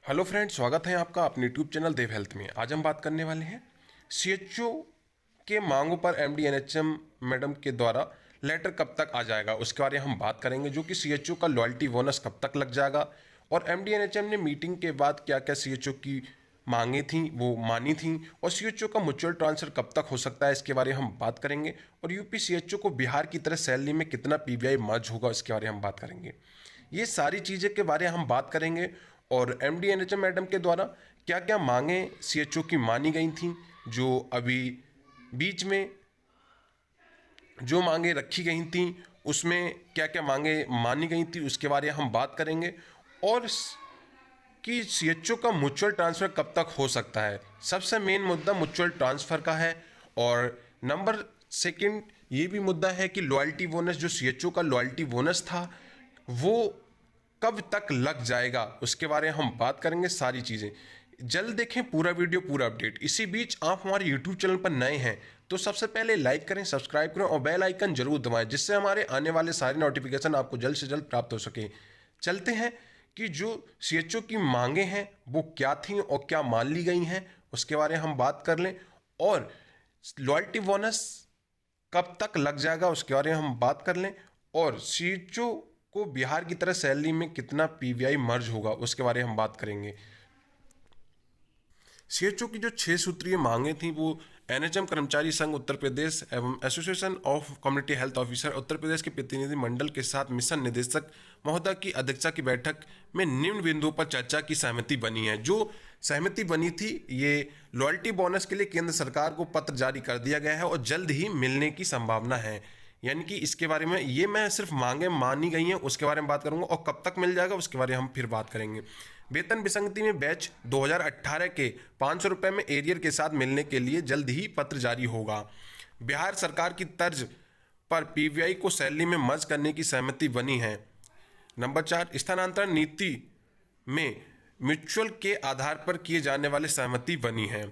Hello friends, स्वागत है आपका अपने यूट्यूब चैनल देव हेल्थ में। आज हम बात करने वाले हैं सीएचओ के मांगों पर एमडी एनएचएम मैडम के द्वारा लेटर कब तक आ जाएगा, उसके बारे में हम बात करेंगे। जो कि सीएचओ का लॉयल्टी बोनस कब तक लग जाएगा और एमडी एनएचएम ने मीटिंग के बाद क्या क्या सीएचओ की मांगे थी वो मानी थी, और सीएचओ का म्यूचुअल ट्रांसफर कब तक हो सकता है, इसके बारे में हम बात करेंगे। और यूपी सीएचओ को बिहार की तरह सैलरी में कितना पीवीआई मर्ज होगा, इसके बारे में हम बात करेंगे। ये सारी चीज़ें के बारे में हम बात करेंगे। और एमडी एनएचएम मैडम के द्वारा क्या क्या मांगे सीएचओ की मानी गई थी, जो अभी बीच में जो मांगे रखी गई थी उसमें क्या क्या मांगे मानी गई थी, उसके बारे में हम बात करेंगे। और कि सीएचओ का म्यूचुअल ट्रांसफ़र कब तक हो सकता है, सबसे मेन मुद्दा म्यूचुअल ट्रांसफ़र का है। और नंबर सेकंड ये भी मुद्दा है कि लॉयल्टी बोनस, जो सीएचओ का लॉयल्टी बोनस था वो कब तक लग जाएगा, उसके बारे में हम बात करेंगे। सारी चीज़ें जल्द देखें, पूरा वीडियो पूरा अपडेट। इसी बीच आप हमारे यूट्यूब चैनल पर नए हैं तो सबसे पहले लाइक करें, सब्सक्राइब करें और बेल आइकन जरूर दबाएं, जिससे हमारे आने वाले सारे नोटिफिकेशन आपको जल्द से जल्द प्राप्त हो सके। चलते हैं कि जो सीएचओ की मांगे हैं वो क्या थी और क्या मान ली गई हैं, उसके बारे में हम बात कर लें। और लॉयल्टी बोनस कब तक लग जाएगा उसके बारे में हम बात कर लें। और सीएचओ को बिहार की तरह सैलरी में कितना पीवीआई मर्ज होगा, उसके बारे में हम बात करेंगे। सीएचओ की जो 6 सूत्रीय मांगे थी वो एनएचएम कर्मचारी संघ उत्तर प्रदेश एवं association of community health officer उत्तर प्रदेश के प्रतिनिधि मंडल के साथ मिशन निदेशक महोदय की अध्यक्षता की बैठक में निम्न बिंदुओं पर चर्चा की सहमति बनी है। जो सहमति बनी थी, ये लॉयल्टी बोनस के लिए केंद्र सरकार को पत्र जारी कर दिया गया है और जल्द ही मिलने की संभावना है। यानी कि इसके बारे में ये मैं सिर्फ मांगे मानी गई हैं उसके बारे में बात करूंगा, और कब तक मिल जाएगा उसके बारे में हम फिर बात करेंगे। वेतन विसंगति में बैच 2018 के 500 रुपये में एरियर के साथ मिलने के लिए जल्द ही पत्र जारी होगा। बिहार सरकार की तर्ज पर पीवीआई को सैलरी में मर्ज करने की सहमति बनी है। नंबर 4, स्थानांतरण नीति में म्यूचुअल के आधार पर किए जाने वाले सहमति बनी है।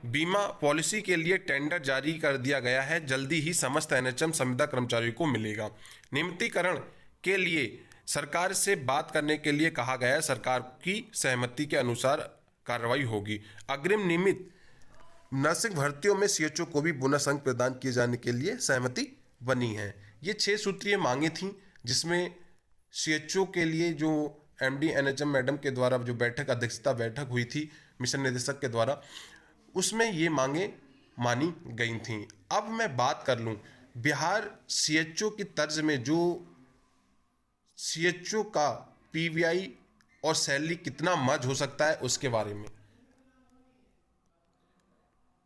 बीमा पॉलिसी के लिए टेंडर जारी कर दिया गया है, जल्दी ही समस्त एनएचएम संविदा कर्मचारियों को मिलेगा। नियमितीकरण के लिए सरकार से बात करने के लिए कहा गया है, सरकार की सहमति के अनुसार कार्रवाई होगी। अग्रिम नियमित नर्सिंग भर्तियों में सीएचओ को भी बोनस अंक प्रदान किए जाने के लिए सहमति बनी है। ये 6 सूत्रीय मांगे थी जिसमें सीएचओ के लिए जो एमडी एनएचएम मैडम के द्वारा जो अध्यक्षता बैठक हुई थी मिशन निदेशक के द्वारा, उसमें ये मांगे मानी गई थीं। अब मैं बात कर लूँ बिहार सीएचओ की तर्ज में जो सीएचओ का पीवीआई और सैलरी कितना मर्ज हो सकता है उसके बारे में।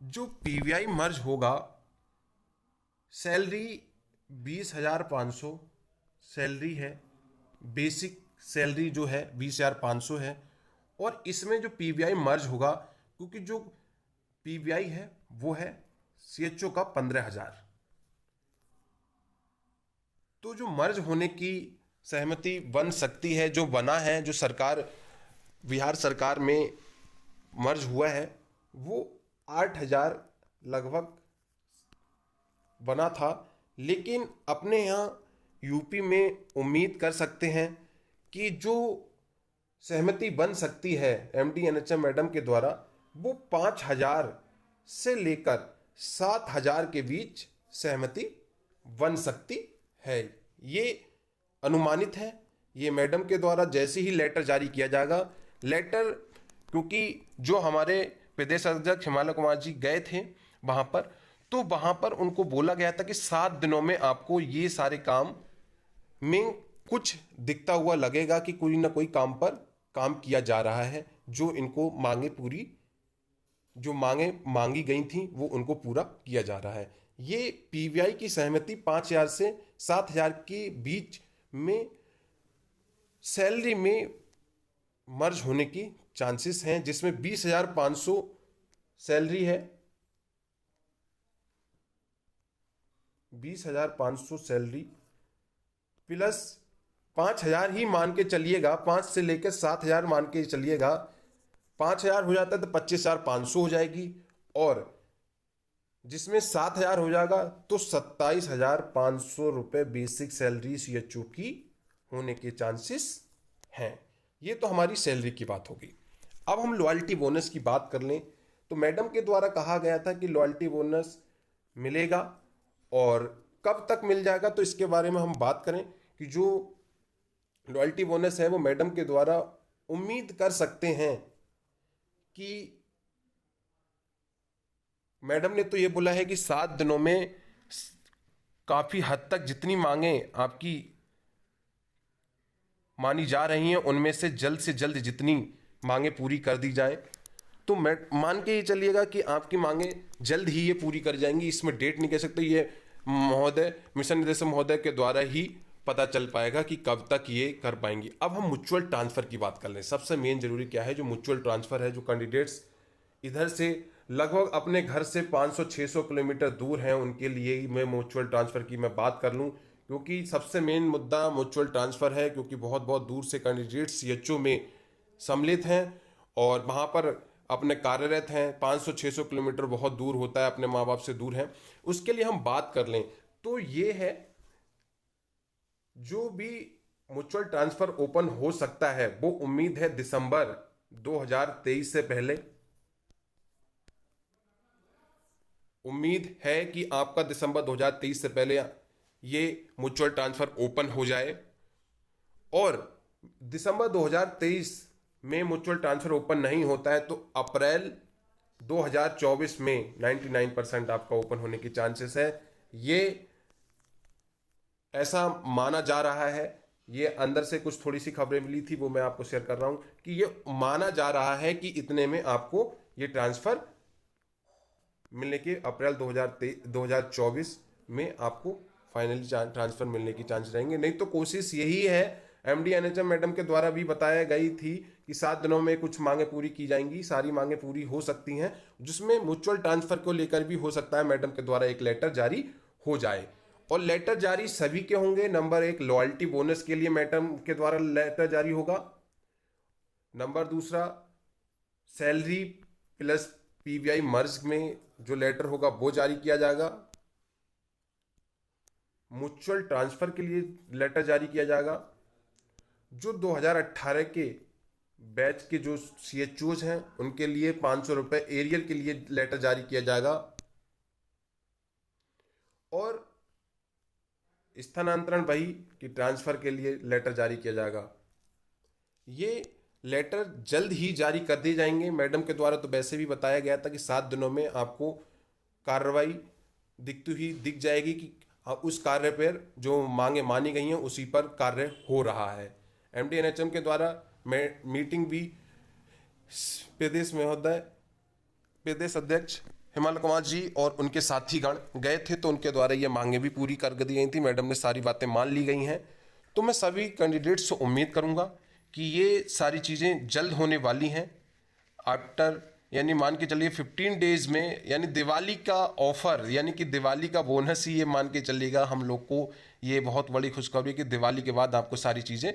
जो पीवीआई मर्ज होगा, सैलरी 20,500 सैलरी है, बेसिक सैलरी जो है 20,500 है। और इसमें जो पीवीआई मर्ज होगा, क्योंकि जो पीवीआई है वो है सीएचओ का 15,000, तो जो मर्ज होने की सहमति बन सकती है, जो बना है, जो सरकार बिहार सरकार में मर्ज हुआ है वो 8,000 लगभग बना था। लेकिन अपने यहाँ यूपी में उम्मीद कर सकते हैं कि जो सहमति बन सकती है एमडी एनएचएम मैडम के द्वारा वो 5,000 से लेकर 7,000 के बीच सहमति बन सकती है। ये अनुमानित है। ये मैडम के द्वारा जैसे ही लेटर जारी किया जाएगा, लेटर क्योंकि जो हमारे प्रदेश अध्यक्ष हिमालय कुमार जी गए थे वहाँ पर, तो वहाँ पर उनको बोला गया था कि 7 दिनों में आपको ये सारे काम में कुछ दिखता हुआ लगेगा कि कोई ना कोई काम पर काम किया जा रहा है, जो इनको मांगे पूरी जो मांगे मांगी गई थी वो उनको पूरा किया जा रहा है। ये पीवीआई की सहमति 5,000 से 7,000 के बीच में सैलरी में मर्ज होने की चांसेस हैं, जिसमें 20,500 सैलरी है, 20,500 सैलरी प्लस 5,000 ही मान के चलिएगा, 5 से लेकर 7,000 मान के चलिएगा। 5,000 हो जाता है तो 25,500 हो जाएगी, और जिसमें 7,000 हो जाएगा तो 27,500 रुपये बेसिक सैलरी सीएचओ की होने के चांसेस हैं। ये तो हमारी सैलरी की बात होगी। अब हम लॉयल्टी बोनस की बात कर लें तो मैडम के द्वारा कहा गया था कि लॉयल्टी बोनस मिलेगा और कब तक मिल जाएगा, तो इसके बारे में हम बात करें कि जो लॉयल्टी बोनस है वो मैडम के द्वारा उम्मीद कर सकते हैं कि मैडम ने तो ये बोला है कि 7 दिनों में काफ़ी हद तक जितनी मांगें आपकी मानी जा रही हैं उनमें से जल्द जितनी मांगें पूरी कर दी जाएं। तो मैं मान के ही चलिएगा कि आपकी मांगें जल्द ही ये पूरी कर जाएंगी, इसमें डेट नहीं कह सकते, ये महोदय मिशन निदेशक महोदय के द्वारा ही पता चल पाएगा कि कब तक ये कर पाएंगी। अब हम म्यूचुअल ट्रांसफ़र की बात कर लें। सबसे मेन जरूरी क्या है, जो म्यूचुअल ट्रांसफ़र है, जो कैंडिडेट्स इधर से लगभग अपने घर से 500-600 किलोमीटर दूर हैं उनके लिए ही मैं म्यूचुअल ट्रांसफ़र की मैं बात कर लूँ, क्योंकि सबसे मेन मुद्दा म्यूचुअल ट्रांसफ़र है, क्योंकि बहुत बहुत दूर से कैंडिडेट्स सीएचओ में सम्मिलित हैं और वहाँ पर अपने कार्यरत हैं। 500-600 किलोमीटर बहुत दूर होता है, अपने माँ बाप से दूर हैं। उसके लिए हम बात कर लें तो ये है, जो भी म्यूचुअल ट्रांसफ़र ओपन हो सकता है वो उम्मीद है दिसंबर 2023 से पहले। उम्मीद है कि आपका दिसंबर 2023 से पहले ये म्यूचुअल ट्रांसफ़र ओपन हो जाए और दिसंबर 2023 में म्यूचुअल ट्रांसफ़र ओपन नहीं होता है तो अप्रैल 2024 में 99% आपका ओपन होने की चांसेस है। ये ऐसा माना जा रहा है, ये अंदर से कुछ थोड़ी सी खबरें मिली थी वो मैं आपको शेयर कर रहा हूं कि ये माना जा रहा है कि इतने में आपको ये ट्रांसफ़र मिलने के अप्रैल 2024 में आपको फाइनली ट्रांसफ़र मिलने की चांस रहेंगे। नहीं तो कोशिश यही है, एमडी एनएचएम मैडम के द्वारा भी बताया गई थी कि 7 दिनों में कुछ मांगें पूरी की जाएंगी, सारी मांगें पूरी हो सकती हैं, जिसमें म्यूचुअल ट्रांसफ़र को लेकर भी हो सकता है मैडम के द्वारा एक लेटर जारी हो जाए। और लेटर जारी सभी के होंगे। नंबर 1 लॉयल्टी बोनस के लिए मैडम के द्वारा लेटर जारी होगा। नंबर दूसरा सैलरी प्लस पीवीआई मर्ज में जो लेटर होगा वो जारी किया जाएगा। म्यूचुअल ट्रांसफ़र के लिए लेटर जारी किया जाएगा। जो 2018 के बैच के जो सीएचओज हैं उनके लिए 500 रुपये एरियल के लिए लेटर जारी किया जाएगा और स्थानांतरण वही कि ट्रांसफ़र के लिए लेटर जारी किया जाएगा। ये लेटर जल्द ही जारी कर दिए जाएंगे। मैडम के द्वारा तो वैसे भी बताया गया था कि 7 दिनों में आपको कार्रवाई दिख जाएगी कि उस कार्य पर जो मांगे मानी गई हैं उसी पर कार्य हो रहा है। एमडी एनएचएम के द्वारा मीटिंग भी प्रदेश अध्यक्ष हिमाल कुमार जी और उनके साथीगण गए थे, तो उनके द्वारा ये मांगे भी पूरी कर दी गई थी। मैडम ने सारी बातें मान ली गई हैं। तो मैं सभी कैंडिडेट्स से उम्मीद करूंगा कि ये सारी चीज़ें जल्द होने वाली हैं। आफ्टर यानी मान के चलिए 15 डेज में, यानी दिवाली का ऑफर, यानी कि दिवाली का बोनस ही ये मान के चलिएगा हम लोग को। ये बहुत बड़ी खुशखबरी कि दिवाली के बाद आपको सारी चीज़ें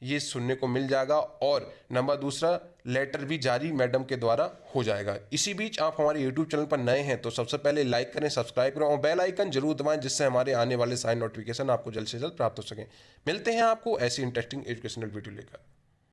ये सुनने को मिल जाएगा। और नंबर दूसरा लेटर भी जारी मैडम के द्वारा हो जाएगा। इसी बीच आप हमारे यूट्यूब चैनल पर नए हैं तो सबसे पहले लाइक करें, सब्सक्राइब करें और बेल आइकन जरूर दबाएं, जिससे हमारे आने वाले सारे नोटिफिकेशन आपको जल्द से जल्द प्राप्त हो सकें। मिलते हैं आपको ऐसी इंटरेस्टिंग एजुकेशनल वीडियो लेकर।